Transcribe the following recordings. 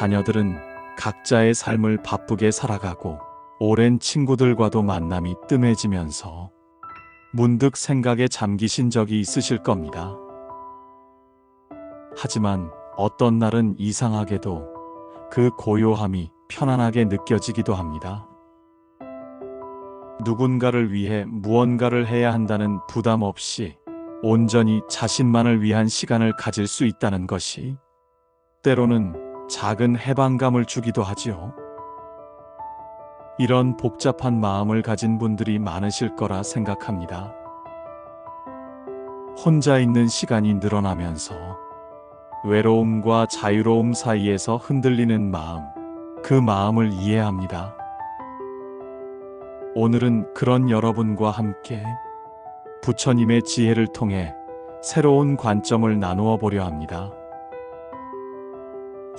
자녀들은 각자의 삶을 바쁘게 살아가고 오랜 친구들과도 만남이 뜸해지면서 문득 생각에 잠기신 적이 있으실 겁니다. 하지만 어떤 날은 이상하게도 그 고요함이 편안하게 느껴지기도 합니다. 누군가를 위해 무언가를 해야 한다는 부담 없이 온전히 자신만을 위한 시간을 가질 수 있다는 것이 때로는 작은 해방감을 주기도 하지요. 이런 복잡한 마음을 가진 분들이 많으실 거라 생각합니다. 혼자 있는 시간이 늘어나면서 외로움과 자유로움 사이에서 흔들리는 마음, 그 마음을 이해합니다. 오늘은 그런 여러분과 함께 부처님의 지혜를 통해 새로운 관점을 나누어 보려 합니다.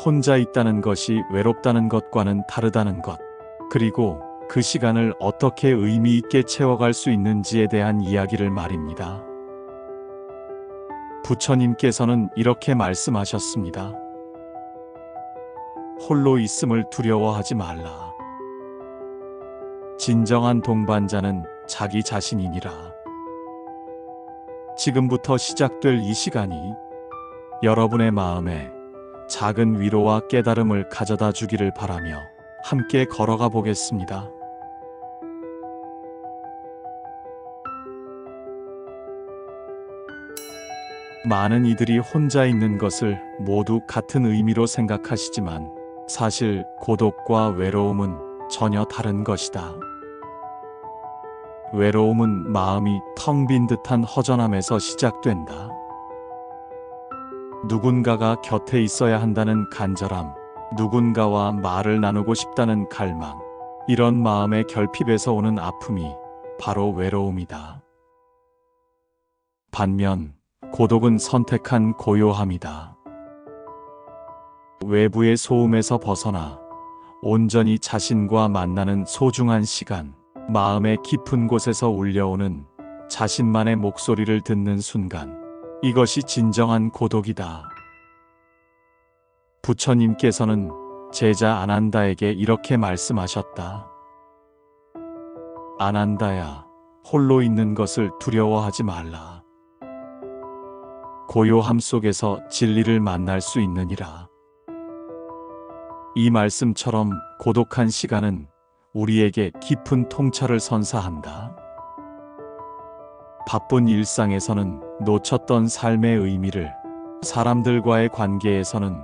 혼자 있다는 것이 외롭다는 것과는 다르다는 것, 그리고 그 시간을 어떻게 의미 있게 채워갈 수 있는지에 대한 이야기를 말입니다. 부처님께서는 이렇게 말씀하셨습니다. 홀로 있음을 두려워하지 말라. 진정한 동반자는 자기 자신이니라. 지금부터 시작될 이 시간이 여러분의 마음에 작은 위로와 깨달음을 가져다 주기를 바라며 함께 걸어가 보겠습니다. 많은 이들이 혼자 있는 것을 모두 같은 의미로 생각하시지만 사실 고독과 외로움은 전혀 다른 것이다. 외로움은 마음이 텅 빈 듯한 허전함에서 시작된다. 누군가가 곁에 있어야 한다는 간절함, 누군가와 말을 나누고 싶다는 갈망, 이런 마음의 결핍에서 오는 아픔이 바로 외로움이다. 반면 고독은 선택한 고요함이다. 외부의 소음에서 벗어나 온전히 자신과 만나는 소중한 시간, 마음의 깊은 곳에서 울려오는 자신만의 목소리를 듣는 순간, 이것이 진정한 고독이다. 부처님께서는 제자 아난다에게 이렇게 말씀하셨다. 아난다야, 홀로 있는 것을 두려워하지 말라. 고요함 속에서 진리를 만날 수 있느니라. 이 말씀처럼 고독한 시간은 우리에게 깊은 통찰을 선사한다. 바쁜 일상에서는 놓쳤던 삶의 의미를, 사람들과의 관계에서는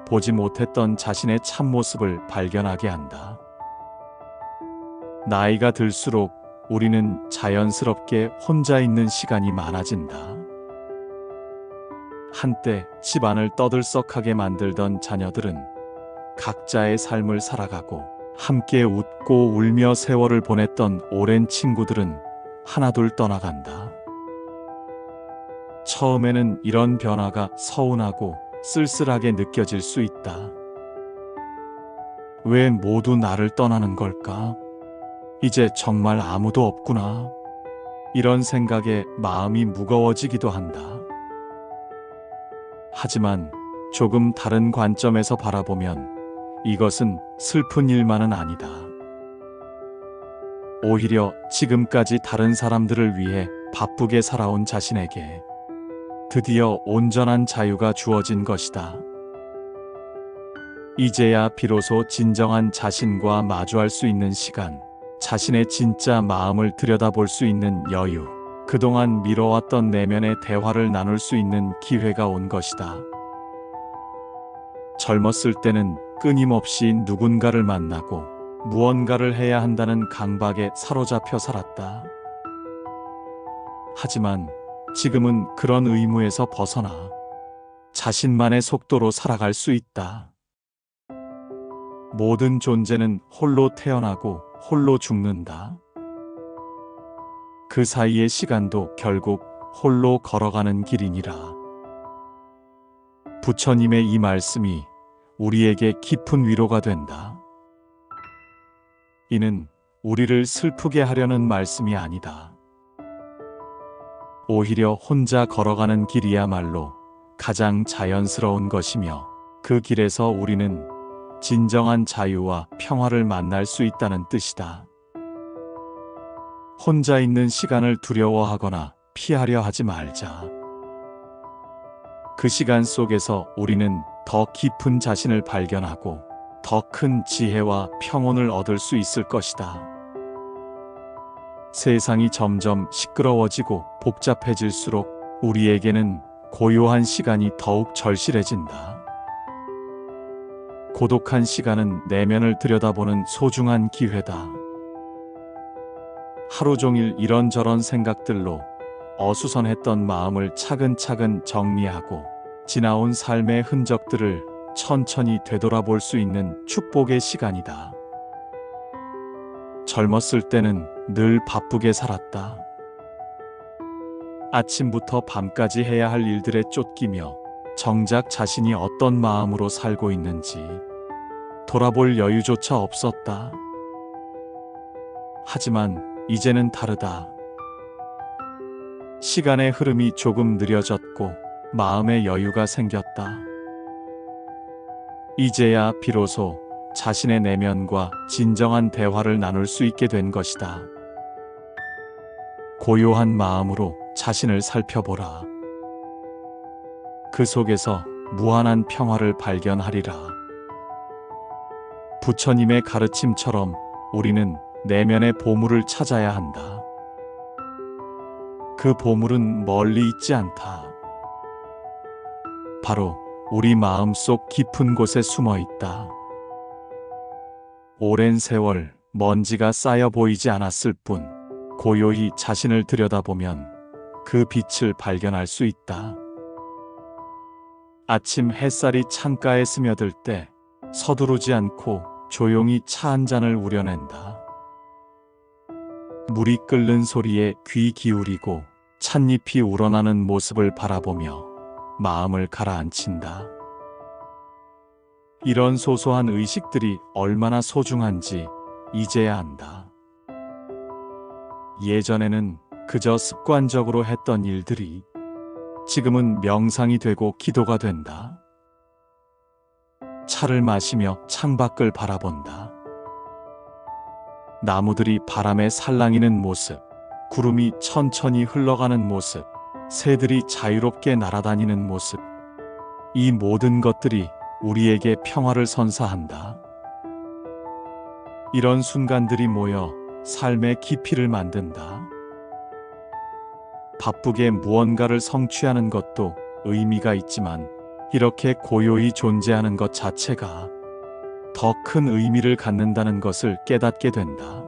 보지 못했던 자신의 참모습을 발견하게 한다. 나이가 들수록 우리는 자연스럽게 혼자 있는 시간이 많아진다. 한때 집안을 떠들썩하게 만들던 자녀들은 각자의 삶을 살아가고, 함께 웃고 울며 세월을 보냈던 오랜 친구들은 하나둘 떠나간다. 처음에는 이런 변화가 서운하고 쓸쓸하게 느껴질 수 있다. 왜 모두 나를 떠나는 걸까? 이제 정말 아무도 없구나. 이런 생각에 마음이 무거워지기도 한다. 하지만 조금 다른 관점에서 바라보면 이것은 슬픈 일만은 아니다. 오히려 지금까지 다른 사람들을 위해 바쁘게 살아온 자신에게 드디어 온전한 자유가 주어진 것이다. 이제야 비로소 진정한 자신과 마주할 수 있는 시간, 자신의 진짜 마음을 들여다볼 수 있는 여유, 그동안 미뤄왔던 내면의 대화를 나눌 수 있는 기회가 온 것이다. 젊었을 때는 끊임없이 누군가를 만나고 무언가를 해야 한다는 강박에 사로잡혀 살았다. 하지만 지금은 그런 의무에서 벗어나 자신만의 속도로 살아갈 수 있다. 모든 존재는 홀로 태어나고 홀로 죽는다. 그 사이의 시간도 결국 홀로 걸어가는 길이니라. 부처님의 이 말씀이 우리에게 깊은 위로가 된다. 이는 우리를 슬프게 하려는 말씀이 아니다. 오히려 혼자 걸어가는 길이야말로 가장 자연스러운 것이며, 그 길에서 우리는 진정한 자유와 평화를 만날 수 있다는 뜻이다. 혼자 있는 시간을 두려워하거나 피하려 하지 말자. 그 시간 속에서 우리는 더 깊은 자신을 발견하고 더 큰 지혜와 평온을 얻을 수 있을 것이다. 세상이 점점 시끄러워지고 복잡해질수록 우리에게는 고요한 시간이 더욱 절실해진다. 고독한 시간은 내면을 들여다보는 소중한 기회다. 하루 종일 이런저런 생각들로 어수선했던 마음을 차근차근 정리하고 지나온 삶의 흔적들을 천천히 되돌아볼 수 있는 축복의 시간이다. 젊었을 때는 늘 바쁘게 살았다. 아침부터 밤까지 해야 할 일들에 쫓기며 정작 자신이 어떤 마음으로 살고 있는지 돌아볼 여유조차 없었다. 하지만 이제는 다르다. 시간의 흐름이 조금 느려졌고 마음의 여유가 생겼다. 이제야 비로소 자신의 내면과 진정한 대화를 나눌 수 있게 된 것이다. 고요한 마음으로 자신을 살펴보라. 그 속에서 무한한 평화를 발견하리라. 부처님의 가르침처럼 우리는 내면의 보물을 찾아야 한다. 그 보물은 멀리 있지 않다. 바로 우리 마음속 깊은 곳에 숨어 있다. 오랜 세월 먼지가 쌓여 보이지 않았을 뿐 고요히 자신을 들여다보면 그 빛을 발견할 수 있다. 아침 햇살이 창가에 스며들 때 서두르지 않고 조용히 차 한 잔을 우려낸다. 물이 끓는 소리에 귀 기울이고 찻잎이 우러나는 모습을 바라보며 마음을 가라앉힌다. 이런 소소한 의식들이 얼마나 소중한지 이제야 안다. 예전에는 그저 습관적으로 했던 일들이 지금은 명상이 되고 기도가 된다. 차를 마시며 창밖을 바라본다. 나무들이 바람에 살랑이는 모습, 구름이 천천히 흘러가는 모습, 새들이 자유롭게 날아다니는 모습, 이 모든 것들이 우리에게 평화를 선사한다. 이런 순간들이 모여 삶의 깊이를 만든다. 바쁘게 무언가를 성취하는 것도 의미가 있지만 이렇게 고요히 존재하는 것 자체가 더 큰 의미를 갖는다는 것을 깨닫게 된다.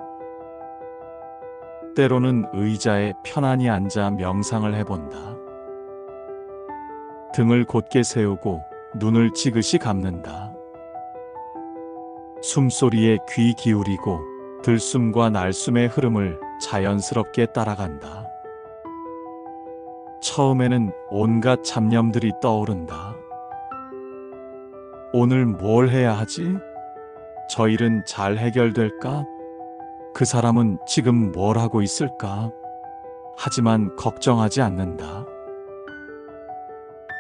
때로는 의자에 편안히 앉아 명상을 해본다. 등을 곧게 세우고 눈을 지그시 감는다. 숨소리에 귀 기울이고 들숨과 날숨의 흐름을 자연스럽게 따라간다. 처음에는 온갖 잡념들이 떠오른다. 오늘 뭘 해야 하지? 저 일은 잘 해결될까? 그 사람은 지금 뭘 하고 있을까? 하지만 걱정하지 않는다.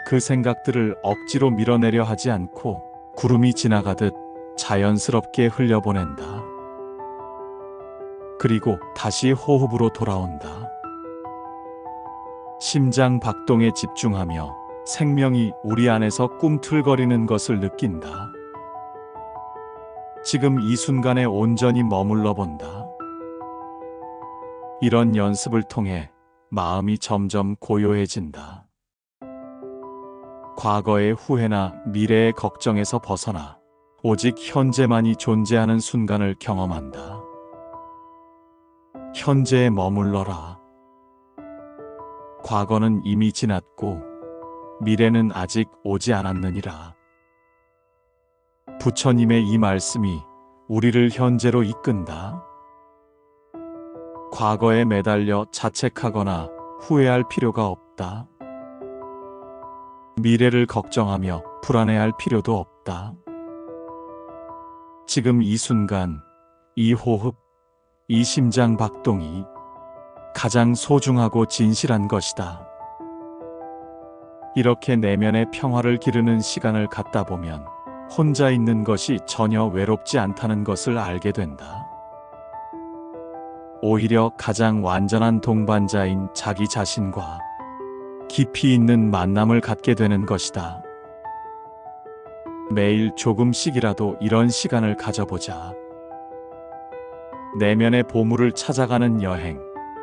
그 생각들을 억지로 밀어내려 하지 않고 구름이 지나가듯 자연스럽게 흘려보낸다. 그리고 다시 호흡으로 돌아온다. 심장 박동에 집중하며 생명이 우리 안에서 꿈틀거리는 것을 느낀다. 지금 이 순간에 온전히 머물러 본다. 이런 연습을 통해 마음이 점점 고요해진다. 과거의 후회나 미래의 걱정에서 벗어나 오직 현재만이 존재하는 순간을 경험한다. 현재에 머물러라. 과거는 이미 지났고 미래는 아직 오지 않았느니라. 부처님의 이 말씀이 우리를 현재로 이끈다. 과거에 매달려 자책하거나 후회할 필요가 없다. 미래를 걱정하며 불안해할 필요도 없다. 지금 이 순간, 이 호흡, 이 심장 박동이 가장 소중하고 진실한 것이다. 이렇게 내면의 평화를 기르는 시간을 갖다 보면 혼자 있는 것이 전혀 외롭지 않다는 것을 알게 된다. 오히려 가장 완전한 동반자인 자기 자신과 깊이 있는 만남을 갖게 되는 것이다. 매일 조금씩이라도 이런 시간을 가져보자. 내면의 보물을 찾아가는 여행.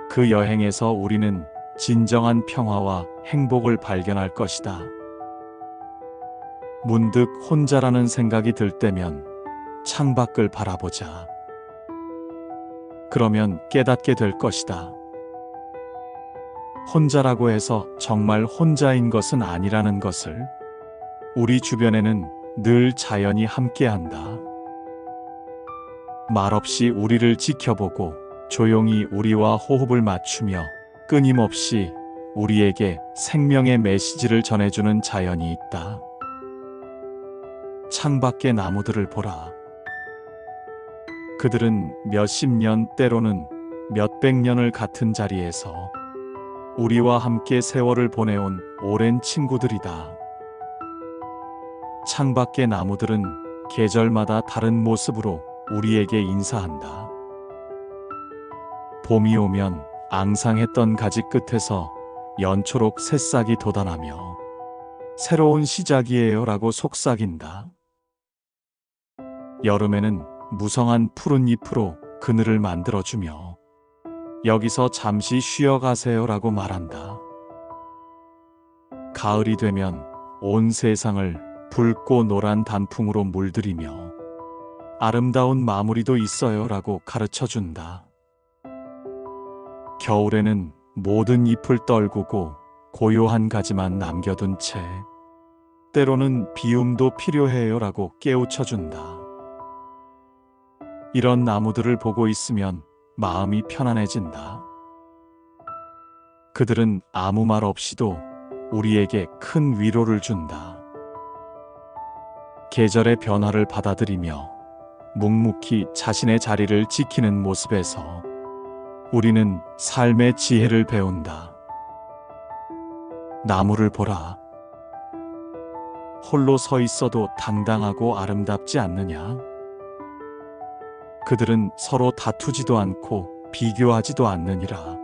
그 여행에서 우리는 진정한 평화와 행복을 발견할 것이다. 문득 혼자라는 생각이 들 때면 창밖을 바라보자. 그러면 깨닫게 될 것이다. 혼자라고 해서 정말 혼자인 것은 아니라는 것을. 우리 주변에는 늘 자연이 함께한다. 말없이 우리를 지켜보고 조용히 우리와 호흡을 맞추며 끊임없이 우리에게 생명의 메시지를 전해주는 자연이 있다. 창밖의 나무들을 보라. 그들은 몇십 년, 때로는 몇백 년을 같은 자리에서 우리와 함께 세월을 보내온 오랜 친구들이다. 창밖의 나무들은 계절마다 다른 모습으로 우리에게 인사한다. 봄이 오면 앙상했던 가지 끝에서 연초록 새싹이 돋아나며 새로운 시작이에요 라고 속삭인다. 여름에는 무성한 푸른 잎으로 그늘을 만들어주며 여기서 잠시 쉬어가세요 라고 말한다. 가을이 되면 온 세상을 붉고 노란 단풍으로 물들이며 아름다운 마무리도 있어요 라고 가르쳐준다. 겨울에는 모든 잎을 떨구고 고요한 가지만 남겨둔 채 때로는 비움도 필요해요 라고 깨우쳐준다. 이런 나무들을 보고 있으면 마음이 편안해진다. 그들은 아무 말 없이도 우리에게 큰 위로를 준다. 계절의 변화를 받아들이며 묵묵히 자신의 자리를 지키는 모습에서 우리는 삶의 지혜를 배운다. 나무를 보라. 홀로 서 있어도 당당하고 아름답지 않느냐? 그들은 서로 다투지도 않고 비교하지도 않느니라.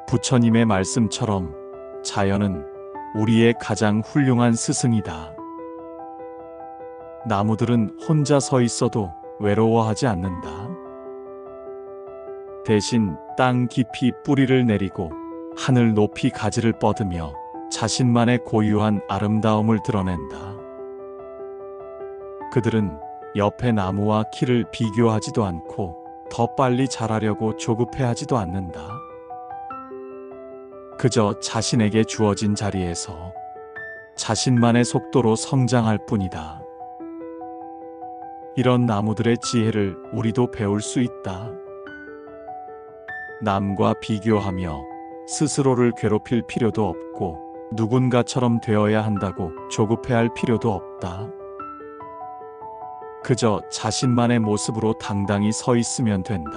부처님의 말씀처럼 자연은 우리의 가장 훌륭한 스승이다. 나무들은 혼자 서 있어도 외로워하지 않는다. 대신 땅 깊이 뿌리를 내리고 하늘 높이 가지를 뻗으며 자신만의 고유한 아름다움을 드러낸다. 그들은 옆의 나무와 키를 비교하지도 않고 더 빨리 자라려고 조급해하지도 않는다. 그저 자신에게 주어진 자리에서 자신만의 속도로 성장할 뿐이다. 이런 나무들의 지혜를 우리도 배울 수 있다. 남과 비교하며 스스로를 괴롭힐 필요도 없고 누군가처럼 되어야 한다고 조급해할 필요도 없다. 그저 자신만의 모습으로 당당히 서 있으면 된다.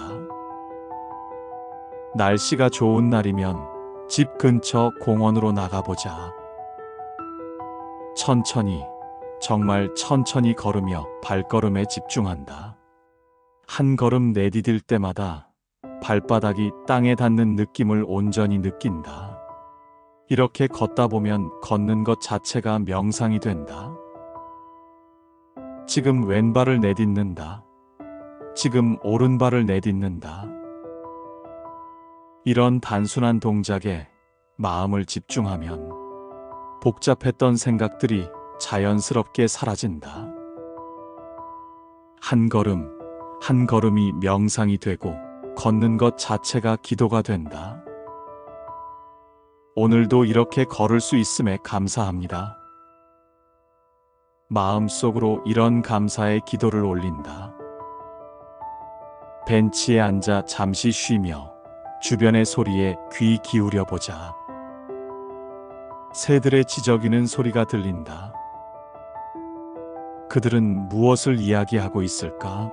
날씨가 좋은 날이면 집 근처 공원으로 나가보자. 천천히, 정말 천천히 걸으며 발걸음에 집중한다. 한 걸음 내디딜 때마다 발바닥이 땅에 닿는 느낌을 온전히 느낀다. 이렇게 걷다 보면 걷는 것 자체가 명상이 된다. 지금 왼발을 내딛는다. 지금 오른발을 내딛는다. 이런 단순한 동작에 마음을 집중하면 복잡했던 생각들이 자연스럽게 사라진다. 한 걸음, 한 걸음이 명상이 되고 걷는 것 자체가 기도가 된다. 오늘도 이렇게 걸을 수 있음에 감사합니다. 마음속으로 이런 감사의 기도를 올린다. 벤치에 앉아 잠시 쉬며 주변의 소리에 귀 기울여 보자. 새들의 지저귀는 소리가 들린다. 그들은 무엇을 이야기하고 있을까?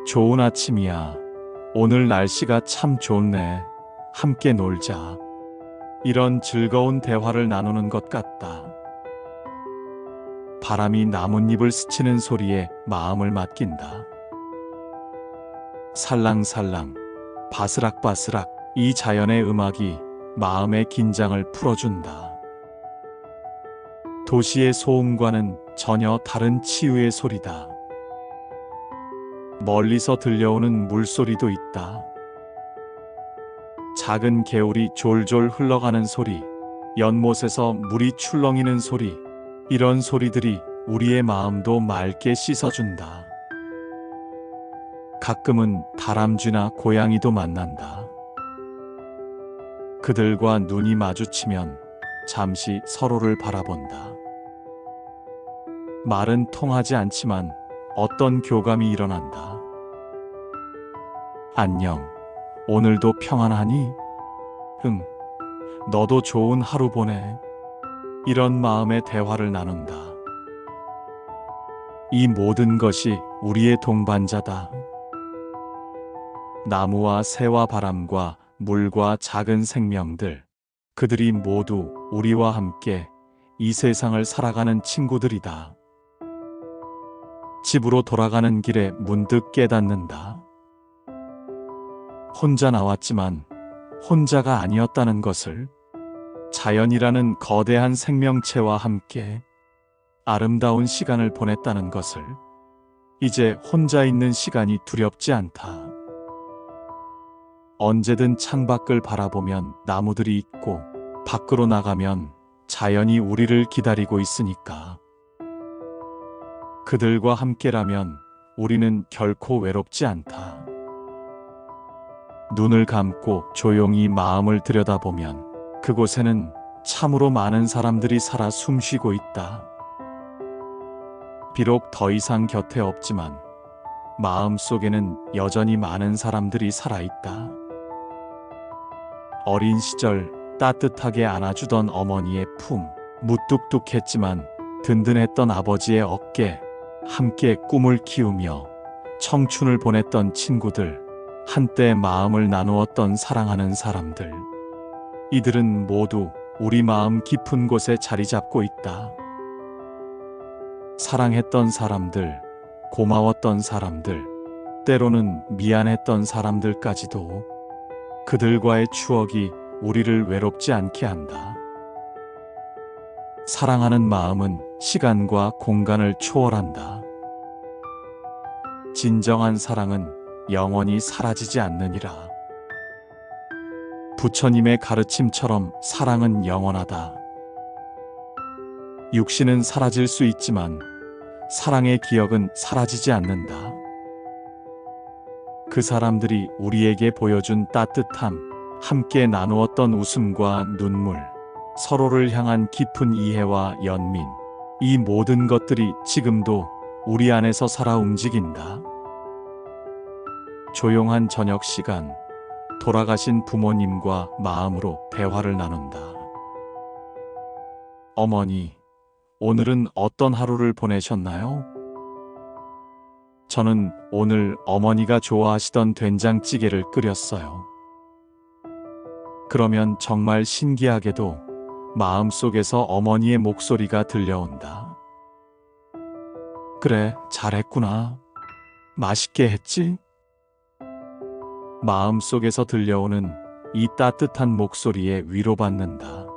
좋은 아침이야. 오늘 날씨가 참 좋네. 함께 놀자. 이런 즐거운 대화를 나누는 것 같다. 바람이 나뭇잎을 스치는 소리에 마음을 맡긴다. 살랑살랑, 바스락바스락, 이 자연의 음악이 마음의 긴장을 풀어준다. 도시의 소음과는 전혀 다른 치유의 소리다. 멀리서 들려오는 물소리도 있다. 작은 개울이 졸졸 흘러가는 소리, 연못에서 물이 출렁이는 소리, 이런 소리들이 우리의 마음도 맑게 씻어준다. 가끔은 다람쥐나 고양이도 만난다. 그들과 눈이 마주치면 잠시 서로를 바라본다. 말은 통하지 않지만 어떤 교감이 일어난다. 안녕, 오늘도 평안하니? 응, 너도 좋은 하루 보내. 이런 마음의 대화를 나눈다. 이 모든 것이 우리의 동반자다. 나무와 새와 바람과 물과 작은 생명들, 그들이 모두 우리와 함께 이 세상을 살아가는 친구들이다. 집으로 돌아가는 길에 문득 깨닫는다. 혼자 나왔지만 혼자가 아니었다는 것을, 자연이라는 거대한 생명체와 함께 아름다운 시간을 보냈다는 것을, 이제 혼자 있는 시간이 두렵지 않다. 언제든 창밖을 바라보면 나무들이 있고 밖으로 나가면 자연이 우리를 기다리고 있으니까. 그들과 함께라면 우리는 결코 외롭지 않다. 눈을 감고 조용히 마음을 들여다보면 그곳에는 참으로 많은 사람들이 살아 숨쉬고 있다. 비록 더 이상 곁에 없지만 마음 속에는 여전히 많은 사람들이 살아있다. 어린 시절 따뜻하게 안아주던 어머니의 품, 무뚝뚝했지만 든든했던 아버지의 어깨, 함께 꿈을 키우며 청춘을 보냈던 친구들, 한때 마음을 나누었던 사랑하는 사람들, 이들은 모두 우리 마음 깊은 곳에 자리 잡고 있다. 사랑했던 사람들, 고마웠던 사람들, 때로는 미안했던 사람들까지도, 그들과의 추억이 우리를 외롭지 않게 한다. 사랑하는 마음은 시간과 공간을 초월한다. 진정한 사랑은 영원히 사라지지 않느니라. 부처님의 가르침처럼 사랑은 영원하다. 육신은 사라질 수 있지만 사랑의 기억은 사라지지 않는다. 그 사람들이 우리에게 보여준 따뜻함, 함께 나누었던 웃음과 눈물, 서로를 향한 깊은 이해와 연민, 이 모든 것들이 지금도 우리 안에서 살아 움직인다. 조용한 저녁 시간, 돌아가신 부모님과 마음으로 대화를 나눈다. 어머니, 오늘은 어떤 하루를 보내셨나요? 저는 오늘 어머니가 좋아하시던 된장찌개를 끓였어요. 그러면 정말 신기하게도 마음속에서 어머니의 목소리가 들려온다. 그래, 잘했구나. 맛있게 했지? 마음속에서 들려오는 이 따뜻한 목소리에 위로받는다.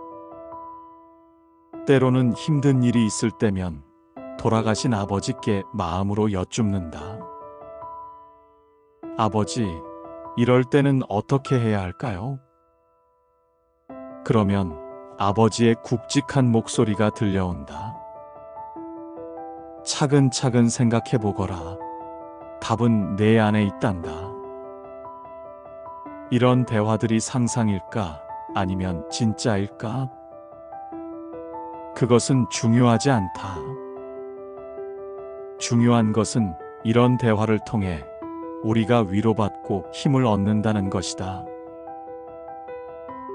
때로는 힘든 일이 있을 때면 돌아가신 아버지께 마음으로 여쭙는다. 아버지, 이럴 때는 어떻게 해야 할까요? 그러면 아버지의 굵직한 목소리가 들려온다. 차근차근 생각해 보거라. 답은 내 안에 있단다. 이런 대화들이 상상일까? 아니면 진짜일까? 그것은 중요하지 않다. 중요한 것은 이런 대화를 통해 우리가 위로받고 힘을 얻는다는 것이다.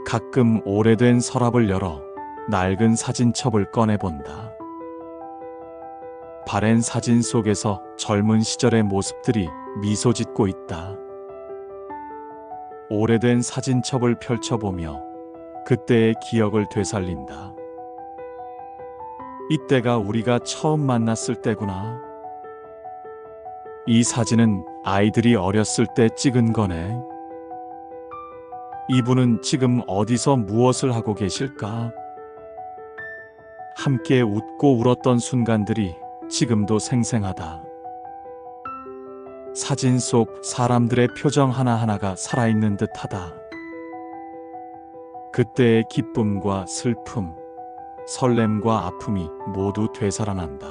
가끔 오래된 서랍을 열어 낡은 사진첩을 꺼내본다. 바랜 사진 속에서 젊은 시절의 모습들이 미소 짓고 있다. 오래된 사진첩을 펼쳐보며 그때의 기억을 되살린다. 이때가 우리가 처음 만났을 때구나. 이 사진은 아이들이 어렸을 때 찍은 거네. 이분은 지금 어디서 무엇을 하고 계실까? 함께 웃고 울었던 순간들이 지금도 생생하다. 사진 속 사람들의 표정 하나하나가 살아있는 듯하다. 그때의 기쁨과 슬픔, 설렘과 아픔이 모두 되살아난다.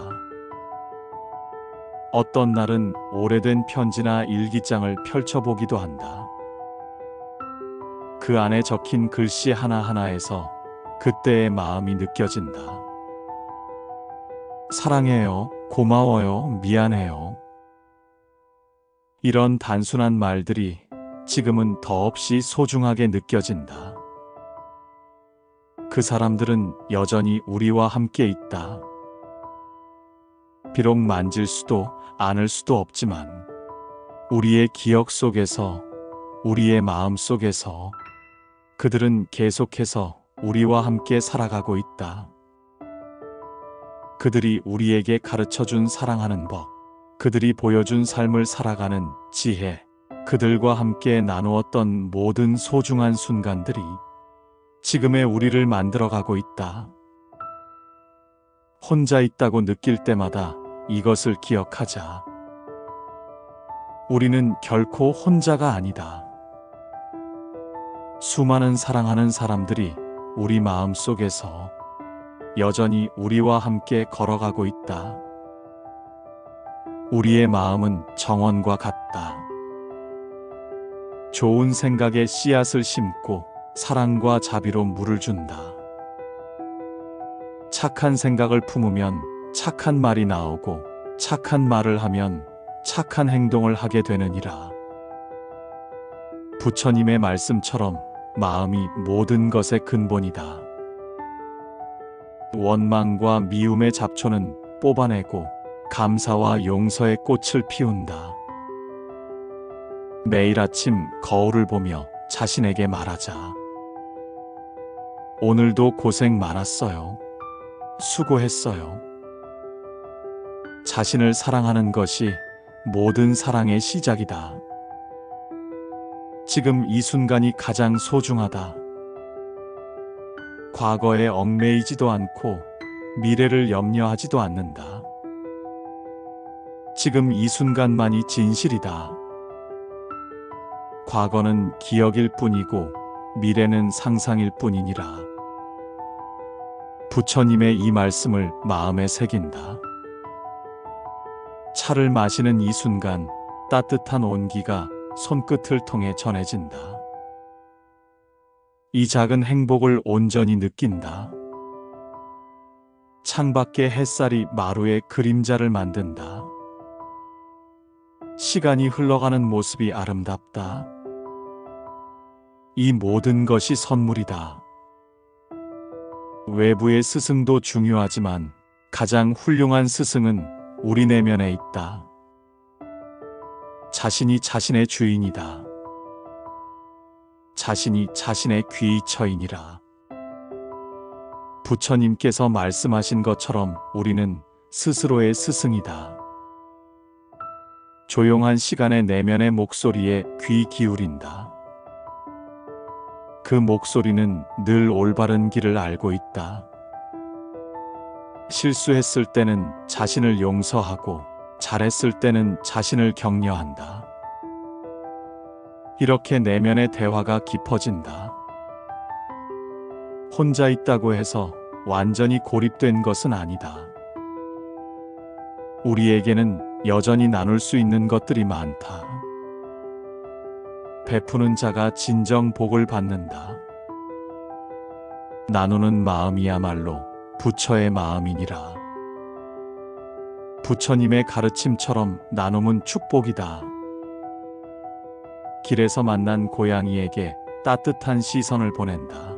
어떤 날은 오래된 편지나 일기장을 펼쳐보기도 한다. 그 안에 적힌 글씨 하나하나에서 그때의 마음이 느껴진다. 사랑해요, 고마워요, 미안해요. 이런 단순한 말들이 지금은 더없이 소중하게 느껴진다. 그 사람들은 여전히 우리와 함께 있다. 비록 만질 수도 안을 수도 없지만 우리의 기억 속에서, 우리의 마음 속에서 그들은 계속해서 우리와 함께 살아가고 있다. 그들이 우리에게 가르쳐준 사랑하는 법, 그들이 보여준 삶을 살아가는 지혜, 그들과 함께 나누었던 모든 소중한 순간들이 지금의 우리를 만들어가고 있다. 혼자 있다고 느낄 때마다 이것을 기억하자. 우리는 결코 혼자가 아니다. 수많은 사랑하는 사람들이 우리 마음 속에서 여전히 우리와 함께 걸어가고 있다. 우리의 마음은 정원과 같다. 좋은 생각에 씨앗을 심고 사랑과 자비로 물을 준다. 착한 생각을 품으면 착한 말이 나오고 착한 말을 하면 착한 행동을 하게 되느니라. 부처님의 말씀처럼 마음이 모든 것의 근본이다. 원망과 미움의 잡초는 뽑아내고 감사와 용서의 꽃을 피운다. 매일 아침 거울을 보며 자신에게 말하자. 오늘도 고생 많았어요. 수고했어요. 자신을 사랑하는 것이 모든 사랑의 시작이다. 지금 이 순간이 가장 소중하다. 과거에 얽매이지도 않고 미래를 염려하지도 않는다. 지금 이 순간만이 진실이다. 과거는 기억일 뿐이고 미래는 상상일 뿐이니라. 부처님의 이 말씀을 마음에 새긴다. 차를 마시는 이 순간 따뜻한 온기가 손끝을 통해 전해진다. 이 작은 행복을 온전히 느낀다. 창밖의 햇살이 마루의 그림자를 만든다. 시간이 흘러가는 모습이 아름답다. 이 모든 것이 선물이다. 외부의 스승도 중요하지만 가장 훌륭한 스승은 우리 내면에 있다. 자신이 자신의 주인이다. 자신이 자신의 귀처이니라. 부처님께서 말씀하신 것처럼 우리는 스스로의 스승이다. 조용한 시간에 내면의 목소리에 귀 기울인다. 그 목소리는 늘 올바른 길을 알고 있다. 실수했을 때는 자신을 용서하고 잘했을 때는 자신을 격려한다. 이렇게 내면의 대화가 깊어진다. 혼자 있다고 해서 완전히 고립된 것은 아니다. 우리에게는 여전히 나눌 수 있는 것들이 많다. 베푸는 자가 진정 복을 받는다. 나누는 마음이야말로 부처의 마음이니라. 부처님의 가르침처럼 나눔은 축복이다. 길에서 만난 고양이에게 따뜻한 시선을 보낸다.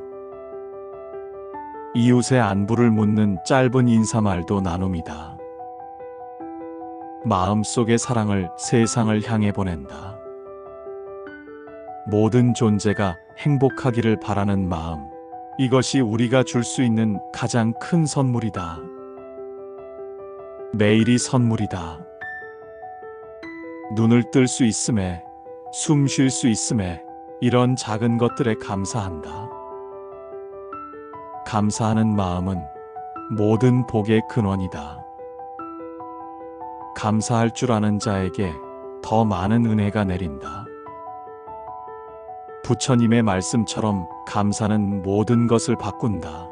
이웃의 안부를 묻는 짧은 인사말도 나눔이다. 마음속의 사랑을 세상을 향해 보낸다. 모든 존재가 행복하기를 바라는 마음, 이것이 우리가 줄 수 있는 가장 큰 선물이다. 매일이 선물이다. 눈을 뜰 수 있음에, 숨 쉴 수 있음에, 이런 작은 것들에 감사한다. 감사하는 마음은 모든 복의 근원이다. 감사할 줄 아는 자에게 더 많은 은혜가 내린다. 부처님의 말씀처럼 감사는 모든 것을 바꾼다.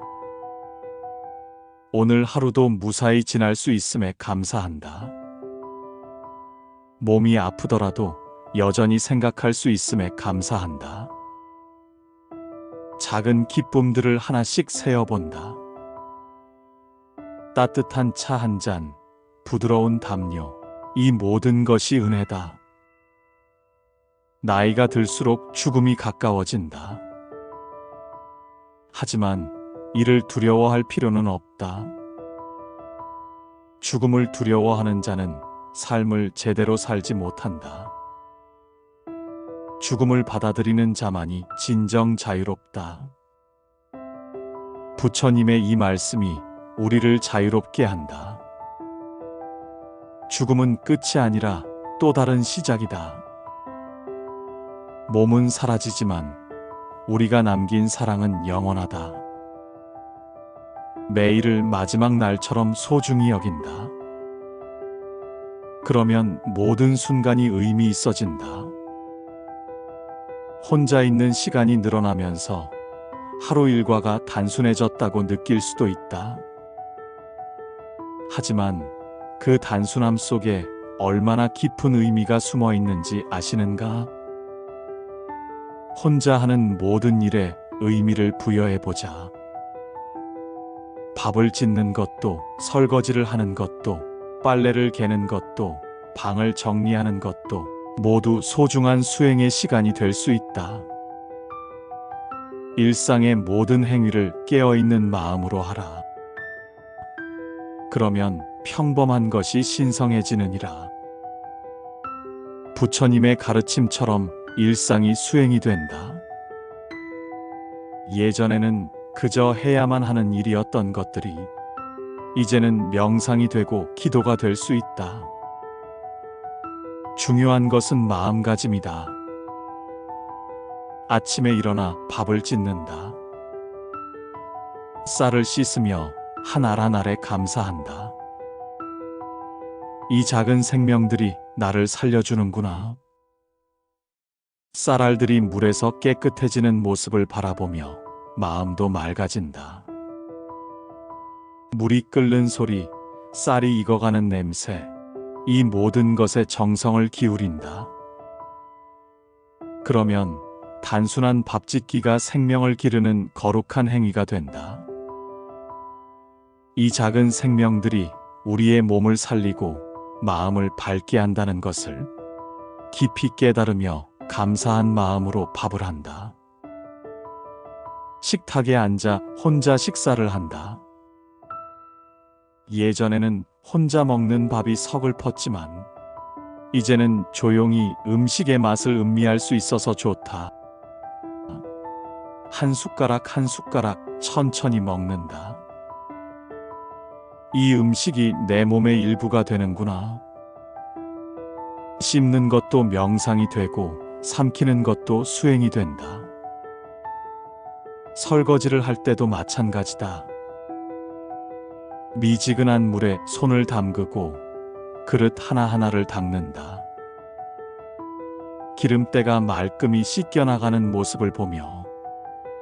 오늘 하루도 무사히 지날 수 있음에 감사한다. 몸이 아프더라도 여전히 생각할 수 있음에 감사한다. 작은 기쁨들을 하나씩 세어본다. 따뜻한 차 한 잔, 부드러운 담요, 이 모든 것이 은혜다. 나이가 들수록 죽음이 가까워진다. 하지만 이를 두려워할 필요는 없다. 죽음을 두려워하는 자는 삶을 제대로 살지 못한다. 죽음을 받아들이는 자만이 진정 자유롭다. 부처님의 이 말씀이 우리를 자유롭게 한다. 죽음은 끝이 아니라 또 다른 시작이다. 몸은 사라지지만 우리가 남긴 사랑은 영원하다. 매일을 마지막 날처럼 소중히 여긴다. 그러면 모든 순간이 의미 있어진다. 혼자 있는 시간이 늘어나면서 하루 일과가 단순해졌다고 느낄 수도 있다. 하지만 그 단순함 속에 얼마나 깊은 의미가 숨어 있는지 아시는가? 혼자 하는 모든 일에 의미를 부여해보자. 밥을 짓는 것도, 설거지를 하는 것도, 빨래를 개는 것도, 방을 정리하는 것도 모두 소중한 수행의 시간이 될 수 있다. 일상의 모든 행위를 깨어있는 마음으로 하라. 그러면 평범한 것이 신성해지느니라. 부처님의 가르침처럼 일상이 수행이 된다. 예전에는 그저 해야만 하는 일이었던 것들이 이제는 명상이 되고 기도가 될 수 있다. 중요한 것은 마음가짐이다. 아침에 일어나 밥을 짓는다. 쌀을 씻으며 한 알 한 알에 감사한다. 이 작은 생명들이 나를 살려주는구나. 쌀알들이 물에서 깨끗해지는 모습을 바라보며 마음도 맑아진다. 물이 끓는 소리, 쌀이 익어가는 냄새, 이 모든 것에 정성을 기울인다. 그러면 단순한 밥짓기가 생명을 기르는 거룩한 행위가 된다. 이 작은 생명들이 우리의 몸을 살리고 마음을 밝게 한다는 것을 깊이 깨달으며 감사한 마음으로 밥을 한다. 식탁에 앉아 혼자 식사를 한다. 예전에는 혼자 먹는 밥이 서글펐지만 이제는 조용히 음식의 맛을 음미할 수 있어서 좋다. 한 숟가락 한 숟가락 천천히 먹는다. 이 음식이 내 몸의 일부가 되는구나. 씹는 것도 명상이 되고 삼키는 것도 수행이 된다. 설거지를 할 때도 마찬가지다. 미지근한 물에 손을 담그고 그릇 하나하나를 닦는다. 기름때가 말끔히 씻겨나가는 모습을 보며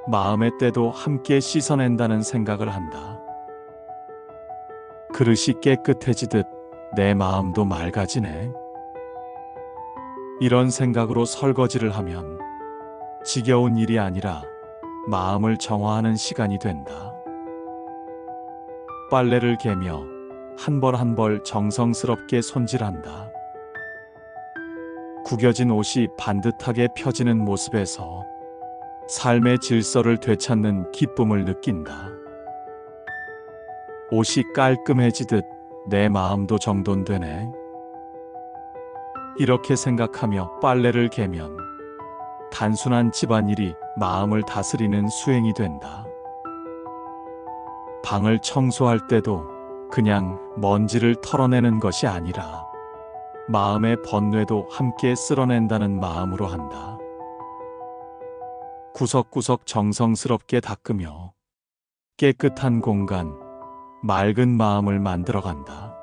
마음의 때도 함께 씻어낸다는 생각을 한다. 그릇이 깨끗해지듯 내 마음도 맑아지네. 이런 생각으로 설거지를 하면 지겨운 일이 아니라 마음을 정화하는 시간이 된다. 빨래를 개며 한 벌 한 벌 정성스럽게 손질한다. 구겨진 옷이 반듯하게 펴지는 모습에서 삶의 질서를 되찾는 기쁨을 느낀다. 옷이 깔끔해지듯 내 마음도 정돈되네. 이렇게 생각하며 빨래를 개면 단순한 집안일이 마음을 다스리는 수행이 된다. 방을 청소할 때도 그냥 먼지를 털어내는 것이 아니라 마음의 번뇌도 함께 쓸어낸다는 마음으로 한다. 구석구석 정성스럽게 닦으며 깨끗한 공간, 맑은 마음을 만들어간다.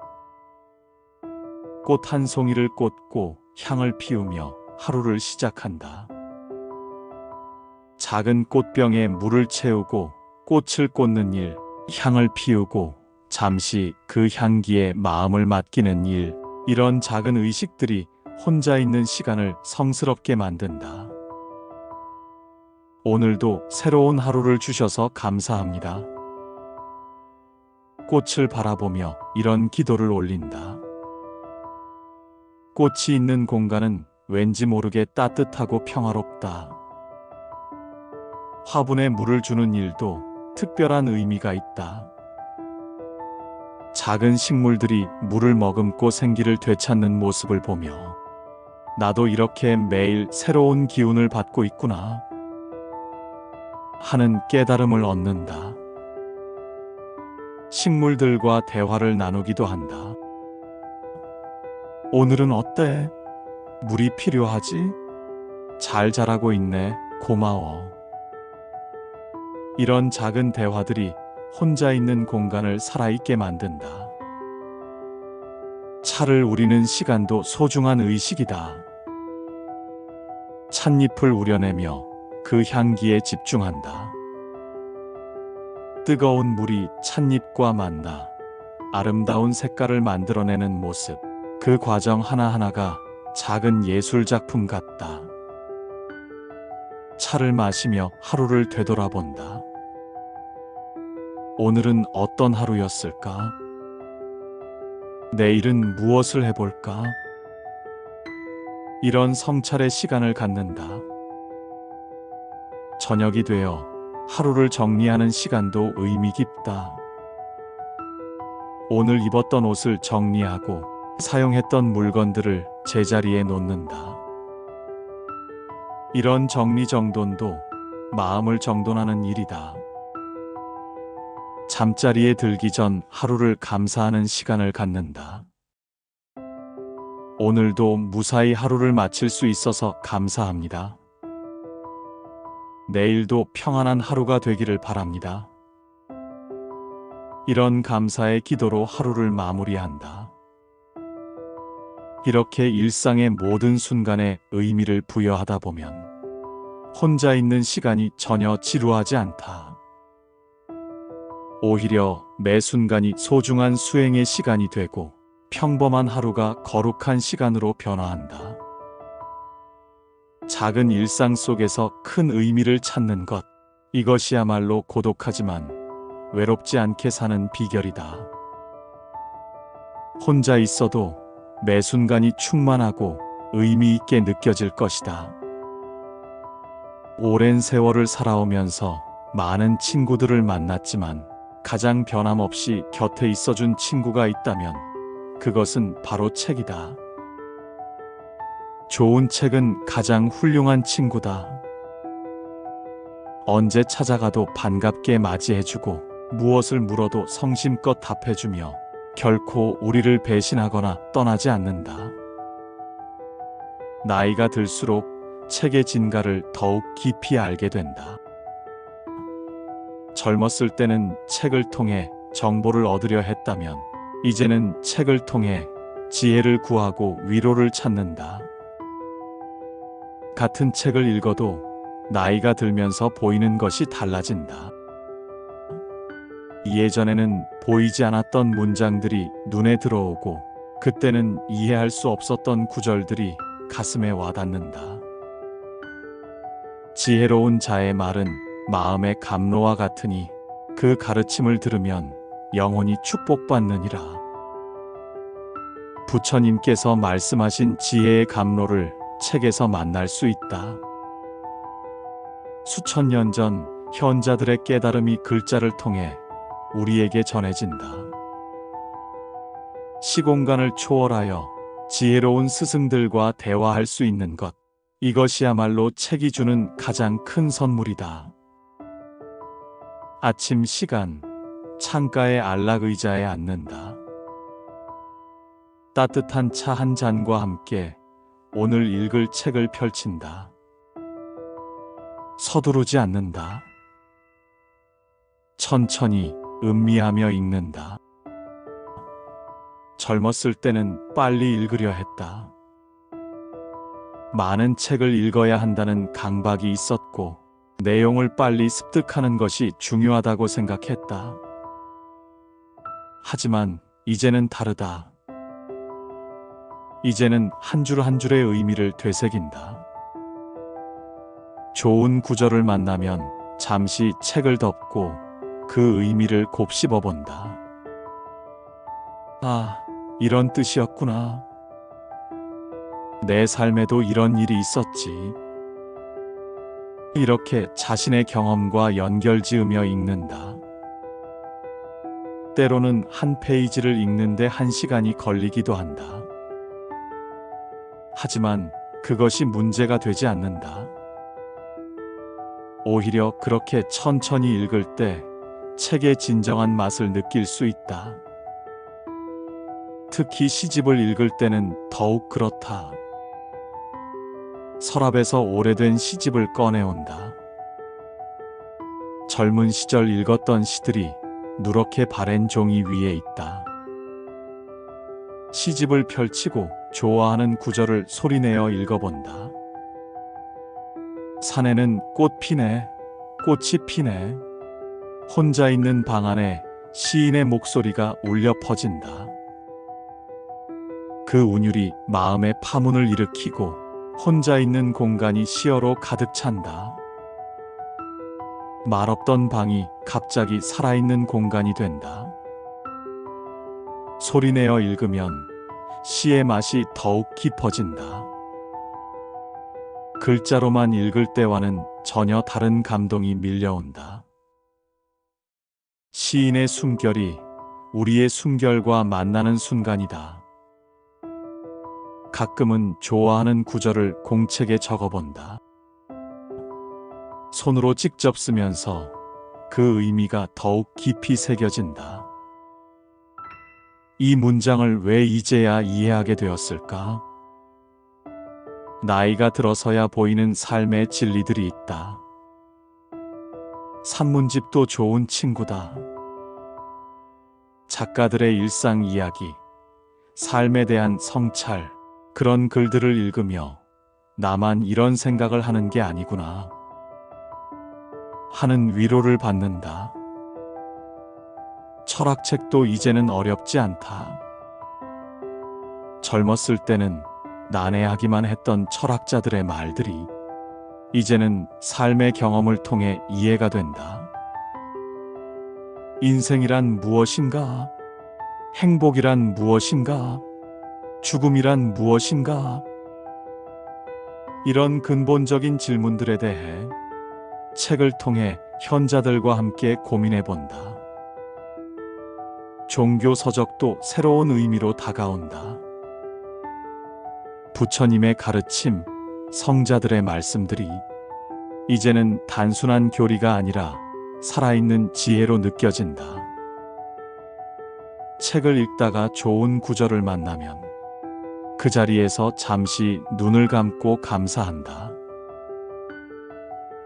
꽃 한 송이를 꽂고 향을 피우며 하루를 시작한다. 작은 꽃병에 물을 채우고 꽃을 꽂는 일, 향을 피우고 잠시 그 향기에 마음을 맡기는 일, 이런 작은 의식들이 혼자 있는 시간을 성스럽게 만든다. 오늘도 새로운 하루를 주셔서 감사합니다. 꽃을 바라보며 이런 기도를 올린다. 꽃이 있는 공간은 왠지 모르게 따뜻하고 평화롭다. 화분에 물을 주는 일도 특별한 의미가 있다. 작은 식물들이 물을 머금고 생기를 되찾는 모습을 보며 나도 이렇게 매일 새로운 기운을 받고 있구나 하는 깨달음을 얻는다. 식물들과 대화를 나누기도 한다. 오늘은 어때? 물이 필요하지? 잘 자라고 있네. 고마워. 이런 작은 대화들이 혼자 있는 공간을 살아있게 만든다. 차를 우리는 시간도 소중한 의식이다. 찻잎을 우려내며 그 향기에 집중한다. 뜨거운 물이 찻잎과 만나 아름다운 색깔을 만들어내는 모습, 그 과정 하나하나가 작은 예술작품 같다. 차를 마시며 하루를 되돌아본다. 오늘은 어떤 하루였을까? 내일은 무엇을 해볼까? 이런 성찰의 시간을 갖는다. 저녁이 되어 하루를 정리하는 시간도 의미 깊다. 오늘 입었던 옷을 정리하고 사용했던 물건들을 제자리에 놓는다. 이런 정리정돈도 마음을 정돈하는 일이다. 잠자리에 들기 전 하루를 감사하는 시간을 갖는다. 오늘도 무사히 하루를 마칠 수 있어서 감사합니다. 내일도 평안한 하루가 되기를 바랍니다. 이런 감사의 기도로 하루를 마무리한다. 이렇게 일상의 모든 순간에 의미를 부여하다 보면 혼자 있는 시간이 전혀 지루하지 않다. 오히려 매 순간이 소중한 수행의 시간이 되고 평범한 하루가 거룩한 시간으로 변화한다. 작은 일상 속에서 큰 의미를 찾는 것, 이것이야말로 고독하지만 외롭지 않게 사는 비결이다. 혼자 있어도 매 순간이 충만하고 의미 있게 느껴질 것이다. 오랜 세월을 살아오면서 많은 친구들을 만났지만 가장 변함없이 곁에 있어준 친구가 있다면 그것은 바로 책이다. 좋은 책은 가장 훌륭한 친구다. 언제 찾아가도 반갑게 맞이해주고 무엇을 물어도 성심껏 답해주며 결코 우리를 배신하거나 떠나지 않는다. 나이가 들수록 책의 진가를 더욱 깊이 알게 된다. 젊었을 때는 책을 통해 정보를 얻으려 했다면 이제는 책을 통해 지혜를 구하고 위로를 찾는다. 같은 책을 읽어도 나이가 들면서 보이는 것이 달라진다. 예전에는 보이지 않았던 문장들이 눈에 들어오고 그때는 이해할 수 없었던 구절들이 가슴에 와닿는다. 지혜로운 자의 말은 마음의 감로와 같으니 그 가르침을 들으면 영혼이 축복받느니라. 부처님께서 말씀하신 지혜의 감로를 책에서 만날 수 있다. 수천 년 전 현자들의 깨달음이 글자를 통해 우리에게 전해진다. 시공간을 초월하여 지혜로운 스승들과 대화할 수 있는 것, 이것이야말로 책이 주는 가장 큰 선물이다. 아침 시간, 창가의 안락의자에 앉는다. 따뜻한 차 한 잔과 함께 오늘 읽을 책을 펼친다. 서두르지 않는다. 천천히 음미하며 읽는다. 젊었을 때는 빨리 읽으려 했다. 많은 책을 읽어야 한다는 강박이 있었고, 내용을 빨리 습득하는 것이 중요하다고 생각했다. 하지만 이제는 다르다. 이제는 한 줄 한 줄의 의미를 되새긴다. 좋은 구절을 만나면 잠시 책을 덮고 그 의미를 곱씹어 본다. 아, 이런 뜻이었구나. 내 삶에도 이런 일이 있었지. 이렇게 자신의 경험과 연결 지으며 읽는다. 때로는 한 페이지를 읽는데 1시간이 걸리기도 한다. 하지만 그것이 문제가 되지 않는다. 오히려 그렇게 천천히 읽을 때 책의 진정한 맛을 느낄 수 있다. 특히 시집을 읽을 때는 더욱 그렇다. 서랍에서 오래된 시집을 꺼내온다. 젊은 시절 읽었던 시들이 누렇게 바랜 종이 위에 있다. 시집을 펼치고 좋아하는 구절을 소리내어 읽어본다. 산에는 꽃 피네, 꽃이 피네. 혼자 있는 방 안에 시인의 목소리가 울려 퍼진다. 그 운율이 마음의 파문을 일으키고 혼자 있는 공간이 시어로 가득 찬다. 말없던 방이 갑자기 살아있는 공간이 된다. 소리내어 읽으면 시의 맛이 더욱 깊어진다. 글자로만 읽을 때와는 전혀 다른 감동이 밀려온다. 시인의 숨결이 우리의 숨결과 만나는 순간이다. 가끔은 좋아하는 구절을 공책에 적어본다. 손으로 직접 쓰면서 그 의미가 더욱 깊이 새겨진다. 이 문장을 왜 이제야 이해하게 되었을까? 나이가 들어서야 보이는 삶의 진리들이 있다. 산문집도 좋은 친구다. 작가들의 일상 이야기, 삶에 대한 성찰, 그런 글들을 읽으며 나만 이런 생각을 하는 게 아니구나 하는 위로를 받는다. 철학책도 이제는 어렵지 않다. 젊었을 때는 난해하기만 했던 철학자들의 말들이 이제는 삶의 경험을 통해 이해가 된다. 인생이란 무엇인가? 행복이란 무엇인가? 죽음이란 무엇인가? 이런 근본적인 질문들에 대해 책을 통해 현자들과 함께 고민해 본다. 종교 서적도 새로운 의미로 다가온다. 부처님의 가르침, 성자들의 말씀들이 이제는 단순한 교리가 아니라 살아있는 지혜로 느껴진다. 책을 읽다가 좋은 구절을 만나면 그 자리에서 잠시 눈을 감고 감사한다.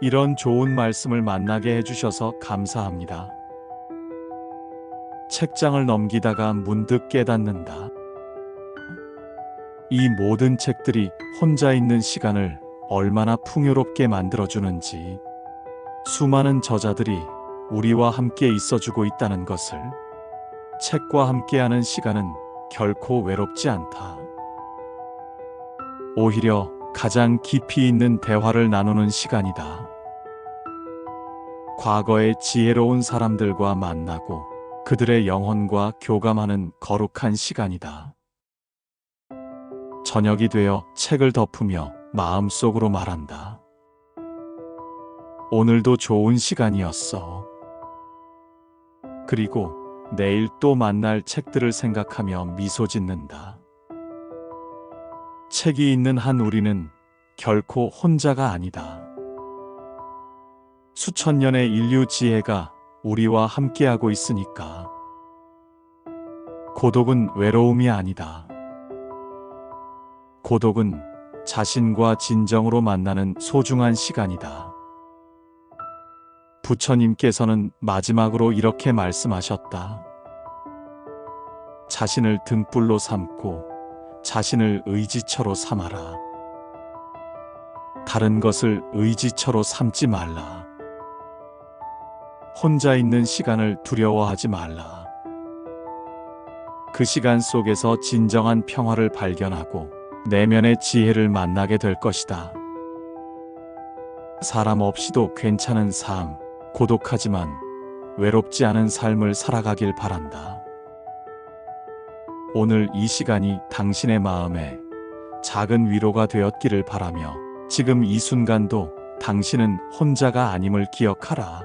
이런 좋은 말씀을 만나게 해주셔서 감사합니다. 책장을 넘기다가 문득 깨닫는다. 이 모든 책들이 혼자 있는 시간을 얼마나 풍요롭게 만들어주는지, 수많은 저자들이 우리와 함께 있어주고 있다는 것을. 책과 함께하는 시간은 결코 외롭지 않다. 오히려 가장 깊이 있는 대화를 나누는 시간이다. 과거의 지혜로운 사람들과 만나고 그들의 영혼과 교감하는 거룩한 시간이다. 저녁이 되어 책을 덮으며 마음속으로 말한다. 오늘도 좋은 시간이었어. 그리고 내일 또 만날 책들을 생각하며 미소 짓는다. 책이 있는 한 우리는 결코 혼자가 아니다. 수천 년의 인류 지혜가 우리와 함께하고 있으니까. 고독은 외로움이 아니다. 고독은 자신과 진정으로 만나는 소중한 시간이다. 부처님께서는 마지막으로 이렇게 말씀하셨다. 자신을 등불로 삼고 자신을 의지처로 삼아라. 다른 것을 의지처로 삼지 말라. 혼자 있는 시간을 두려워하지 말라. 그 시간 속에서 진정한 평화를 발견하고 내면의 지혜를 만나게 될 것이다. 사람 없이도 괜찮은 삶, 고독하지만 외롭지 않은 삶을 살아가길 바란다. 오늘 이 시간이 당신의 마음에 작은 위로가 되었기를 바라며 지금 이 순간도 당신은 혼자가 아님을 기억하라.